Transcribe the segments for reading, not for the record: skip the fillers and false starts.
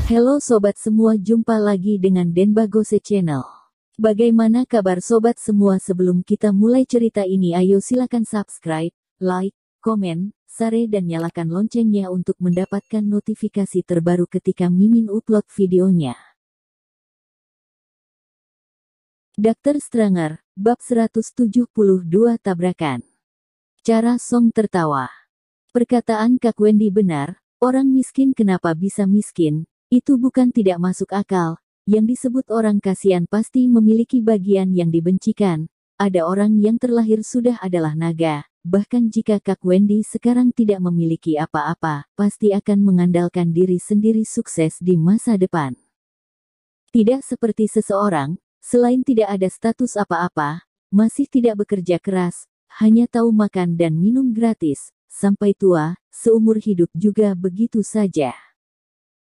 Halo sobat semua, jumpa lagi dengan Denbagose Channel. Bagaimana kabar sobat semua? Sebelum kita mulai cerita ini, ayo silakan subscribe, like, komen, share dan nyalakan loncengnya untuk mendapatkan notifikasi terbaru ketika Mimin upload videonya. Dr. Stranger, bab 172 tabrakan. Cara Song tertawa. Perkataan Kak Wendy benar, orang miskin kenapa bisa miskin? Itu bukan tidak masuk akal. Yang disebut orang kasihan pasti memiliki bagian yang dibencikan. Ada orang yang terlahir sudah adalah naga. Bahkan jika Kak Wendy sekarang tidak memiliki apa-apa, pasti akan mengandalkan diri sendiri sukses di masa depan. Tidak seperti seseorang, selain tidak ada status apa-apa, masih tidak bekerja keras, hanya tahu makan dan minum gratis, sampai tua, seumur hidup juga begitu saja.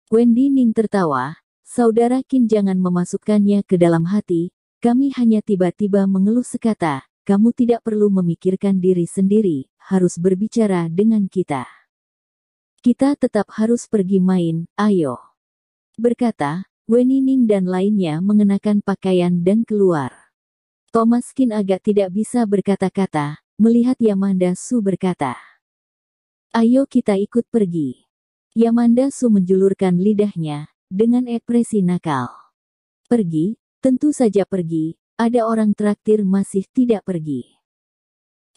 Wendy Ning tertawa, saudara Qin jangan memasukkannya ke dalam hati, kami hanya tiba-tiba mengeluh sekata, kamu tidak perlu memikirkan diri sendiri, harus berbicara dengan kita. Kita tetap harus pergi main, ayo. Berkata, Wendy Ning dan lainnya mengenakan pakaian dan keluar. Thomas Qin agak tidak bisa berkata-kata, melihat Yamanda Su berkata, ayo kita ikut pergi. Yamanda Su menjulurkan lidahnya, dengan ekspresi nakal. Pergi, tentu saja pergi, ada orang traktir masih tidak pergi.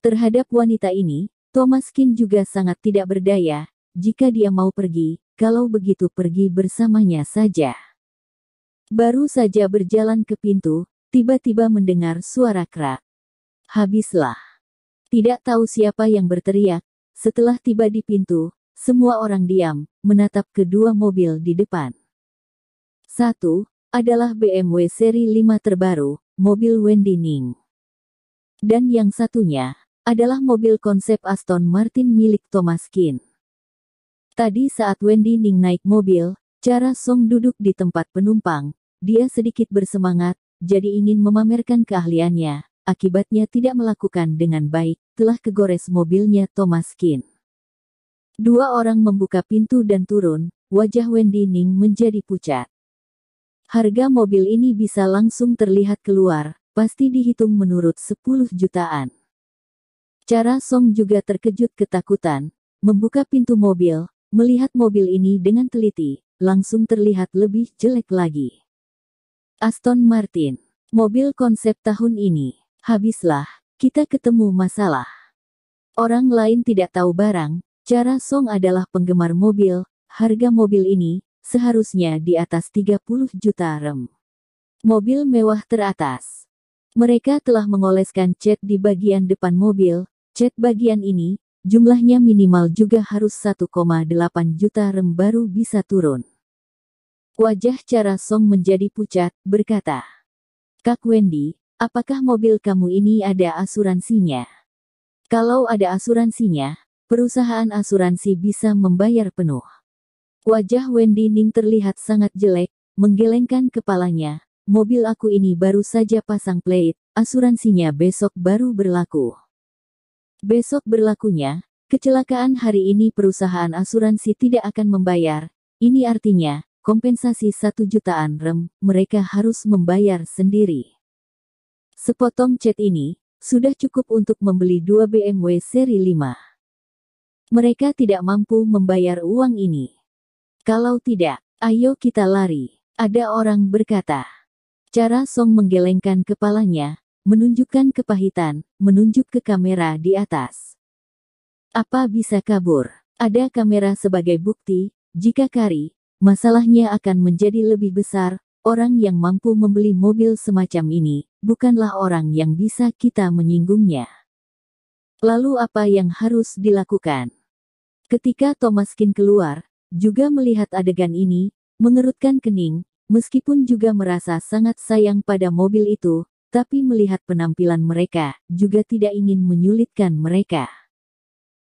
Terhadap wanita ini, Thomas Qin juga sangat tidak berdaya, jika dia mau pergi, kalau begitu pergi bersamanya saja. Baru saja berjalan ke pintu, tiba-tiba mendengar suara krak. Habislah. Tidak tahu siapa yang berteriak, setelah tiba di pintu, semua orang diam, menatap kedua mobil di depan. Satu, adalah BMW seri 5 terbaru, mobil Wendy Ning. Dan yang satunya, adalah mobil konsep Aston Martin milik Thomas Qin. Tadi saat Wendy Ning naik mobil, Cara Song duduk di tempat penumpang, dia sedikit bersemangat, jadi ingin memamerkan keahliannya, akibatnya tidak melakukan dengan baik, telah kegores mobilnya Thomas Qin. Dua orang membuka pintu dan turun, wajah Wendy Ning menjadi pucat. Harga mobil ini bisa langsung terlihat keluar, pasti dihitung menurut 10 jutaan. Cara Song juga terkejut ketakutan, membuka pintu mobil, melihat mobil ini dengan teliti, langsung terlihat lebih jelek lagi. Aston Martin, mobil konsep tahun ini, habislah, kita ketemu masalah. Orang lain tidak tahu barang, Cara Song adalah penggemar mobil, harga mobil ini, seharusnya di atas 30 juta rem. Mobil mewah teratas. Mereka telah mengoleskan cat di bagian depan mobil, cat bagian ini, jumlahnya minimal juga harus 1,8 juta rem baru bisa turun. Wajah Cara Song menjadi pucat, berkata, Kak Wendy, apakah mobil kamu ini ada asuransinya? Kalau ada asuransinya, perusahaan asuransi bisa membayar penuh. Wajah Wendy Ning terlihat sangat jelek, menggelengkan kepalanya. Mobil aku ini baru saja pasang plate, asuransinya besok baru berlaku. Besok berlakunya, kecelakaan hari ini perusahaan asuransi tidak akan membayar. Ini artinya, kompensasi 1 jutaan rem, mereka harus membayar sendiri. Sepotong cat ini, sudah cukup untuk membeli 2 BMW seri 5. Mereka tidak mampu membayar uang ini. Kalau tidak, ayo kita lari, ada orang berkata. Cara Song menggelengkan kepalanya, menunjukkan kepahitan, menunjuk ke kamera di atas. Apa bisa kabur? Ada kamera sebagai bukti, jika kari, masalahnya akan menjadi lebih besar. Orang yang mampu membeli mobil semacam ini, bukanlah orang yang bisa kita menyinggungnya. Lalu apa yang harus dilakukan? Ketika Thomas Qin keluar, juga melihat adegan ini, mengerutkan kening, meskipun juga merasa sangat sayang pada mobil itu, tapi melihat penampilan mereka, juga tidak ingin menyulitkan mereka.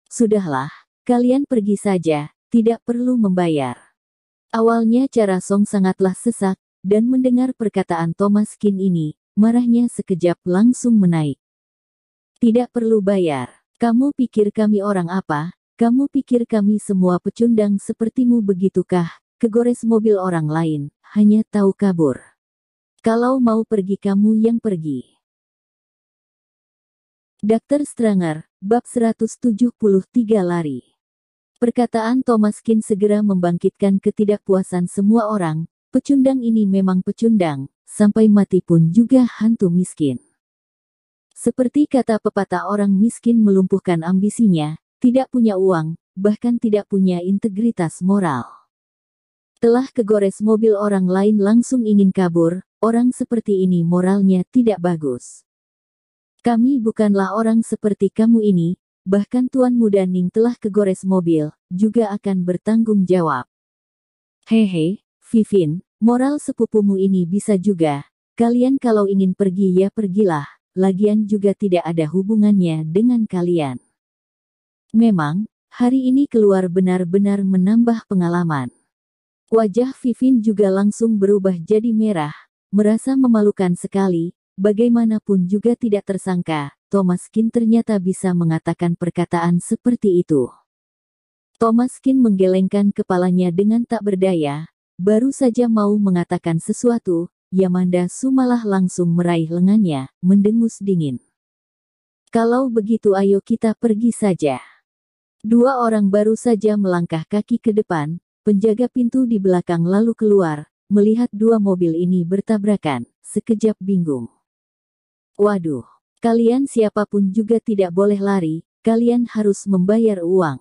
Sudahlah, kalian pergi saja, tidak perlu membayar. Awalnya Cara Song sangatlah sesak, dan mendengar perkataan Thomas Qin ini, marahnya sekejap langsung menaik. Tidak perlu bayar, kamu pikir kami orang apa? Kamu pikir kami semua pecundang sepertimu begitukah? kegores mobil orang lain, hanya tahu kabur. Kalau mau pergi kamu yang pergi. Dr. Stranger, bab 173 lari. Perkataan Thomas Kin segera membangkitkan ketidakpuasan semua orang. Pecundang ini memang pecundang, sampai mati pun juga hantu miskin. Seperti kata pepatah, orang miskin melumpuhkan ambisinya, tidak punya uang, bahkan tidak punya integritas moral. Telah kegores mobil orang lain langsung ingin kabur, orang seperti ini moralnya tidak bagus. Kami bukanlah orang seperti kamu ini, bahkan Tuan Muda Ning telah kegores mobil, juga akan bertanggung jawab. Hehe, Vivin, moral sepupumu ini bisa juga, kalian kalau ingin pergi ya pergilah. Lagian juga tidak ada hubungannya dengan kalian. Memang, hari ini keluar benar-benar menambah pengalaman. Wajah Vivin juga langsung berubah jadi merah, merasa memalukan sekali, bagaimanapun juga tidak tersangka, Thomas Kin ternyata bisa mengatakan perkataan seperti itu. Thomas Kin menggelengkan kepalanya dengan tak berdaya, baru saja mau mengatakan sesuatu, Yamanda Su malah langsung meraih lengannya, mendengus dingin. Kalau begitu ayo kita pergi saja. Dua orang baru saja melangkah kaki ke depan, penjaga pintu di belakang lalu keluar, melihat dua mobil ini bertabrakan, sekejap bingung. Waduh, kalian siapapun juga tidak boleh lari, kalian harus membayar uang.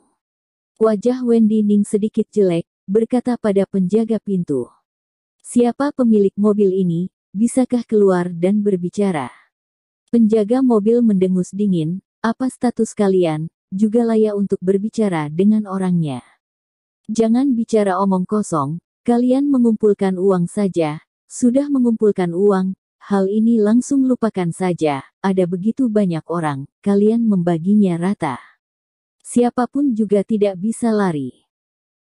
Wajah Wendy Ning sedikit jelek, berkata pada penjaga pintu. Siapa pemilik mobil ini, bisakah keluar dan berbicara? Penjaga mobil mendengus dingin, apa status kalian, juga layak untuk berbicara dengan orangnya. Jangan bicara omong kosong, kalian mengumpulkan uang saja, sudah mengumpulkan uang, hal ini langsung lupakan saja, ada begitu banyak orang, kalian membaginya rata. Siapapun juga tidak bisa lari.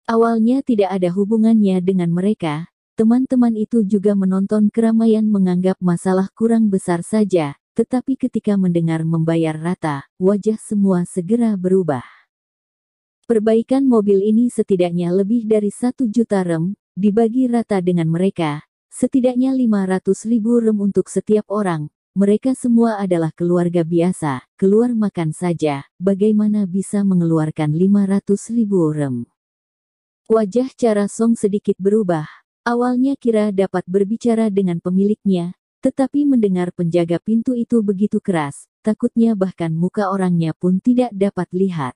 Awalnya tidak ada hubungannya dengan mereka. Teman-teman itu juga menonton keramaian menganggap masalah kurang besar saja, tetapi ketika mendengar membayar rata, wajah semua segera berubah. Perbaikan mobil ini setidaknya lebih dari 1 juta rem, dibagi rata dengan mereka, setidaknya 500.000 rem untuk setiap orang, mereka semua adalah keluarga biasa, keluar makan saja, bagaimana bisa mengeluarkan 500.000 rem? Wajah Cara Song sedikit berubah. Awalnya kira dapat berbicara dengan pemiliknya, tetapi mendengar penjaga pintu itu begitu keras, takutnya bahkan muka orangnya pun tidak dapat lihat.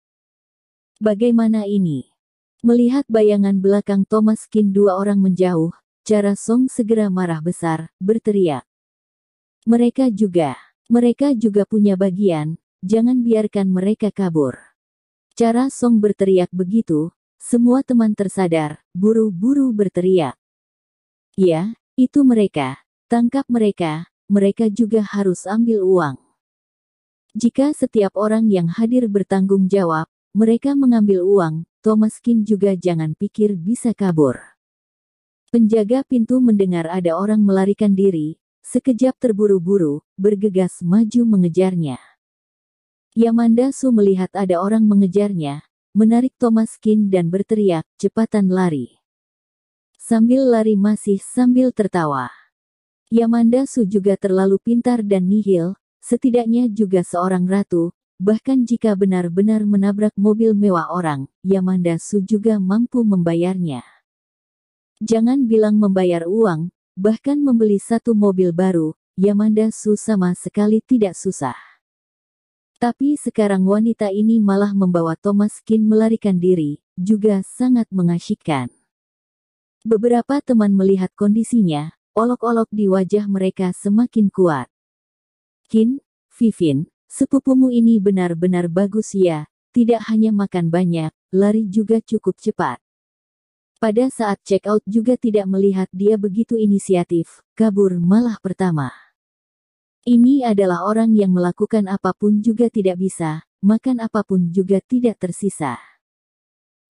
Bagaimana ini? Melihat bayangan belakang Thomas Kin dua orang menjauh, Cara Song segera marah besar, berteriak. Mereka juga punya bagian, jangan biarkan mereka kabur. Cara Song berteriak begitu, semua teman tersadar, buru-buru berteriak. Ya, itu mereka. Tangkap mereka, mereka juga harus ambil uang. Jika setiap orang yang hadir bertanggung jawab, mereka mengambil uang, Thomas Kin juga jangan pikir bisa kabur. Penjaga pintu mendengar ada orang melarikan diri, sekejap terburu-buru, bergegas maju mengejarnya. Yamanda Su melihat ada orang mengejarnya, menarik Thomas Kin dan berteriak, cepatan lari. Sambil lari masih sambil tertawa. Yamanda Su juga terlalu pintar dan nihil, setidaknya juga seorang ratu, bahkan jika benar-benar menabrak mobil mewah orang, Yamanda Su juga mampu membayarnya. Jangan bilang membayar uang, bahkan membeli satu mobil baru, Yamanda Su sama sekali tidak susah. Tapi sekarang wanita ini malah membawa Thomas Kin melarikan diri, juga sangat mengasyikkan. Beberapa teman melihat kondisinya, olok-olok di wajah mereka semakin kuat. Kin, Vivin, sepupumu ini benar-benar bagus ya, tidak hanya makan banyak, lari juga cukup cepat. Pada saat check out juga tidak melihat dia begitu inisiatif, kabur malah pertama. Ini adalah orang yang melakukan apapun juga tidak bisa, makan apapun juga tidak tersisa.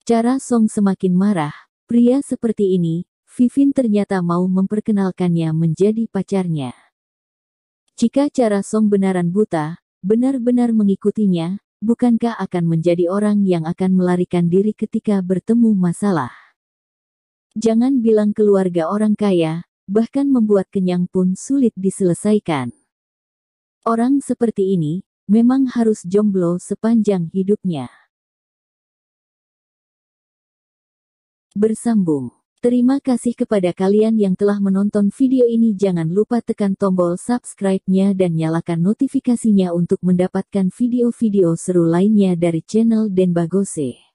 Cara Song semakin marah. Pria seperti ini, Vivin ternyata mau memperkenalkannya menjadi pacarnya. Jika Cara Song benaran buta, benar-benar mengikutinya, bukankah akan menjadi orang yang akan melarikan diri ketika bertemu masalah? Jangan bilang keluarga orang kaya, bahkan membuat kenyang pun sulit diselesaikan. Orang seperti ini memang harus jomblo sepanjang hidupnya. Bersambung. Terima kasih kepada kalian yang telah menonton video ini. Jangan lupa tekan tombol subscribe-nya dan nyalakan notifikasinya untuk mendapatkan video-video seru lainnya dari channel Denbagose.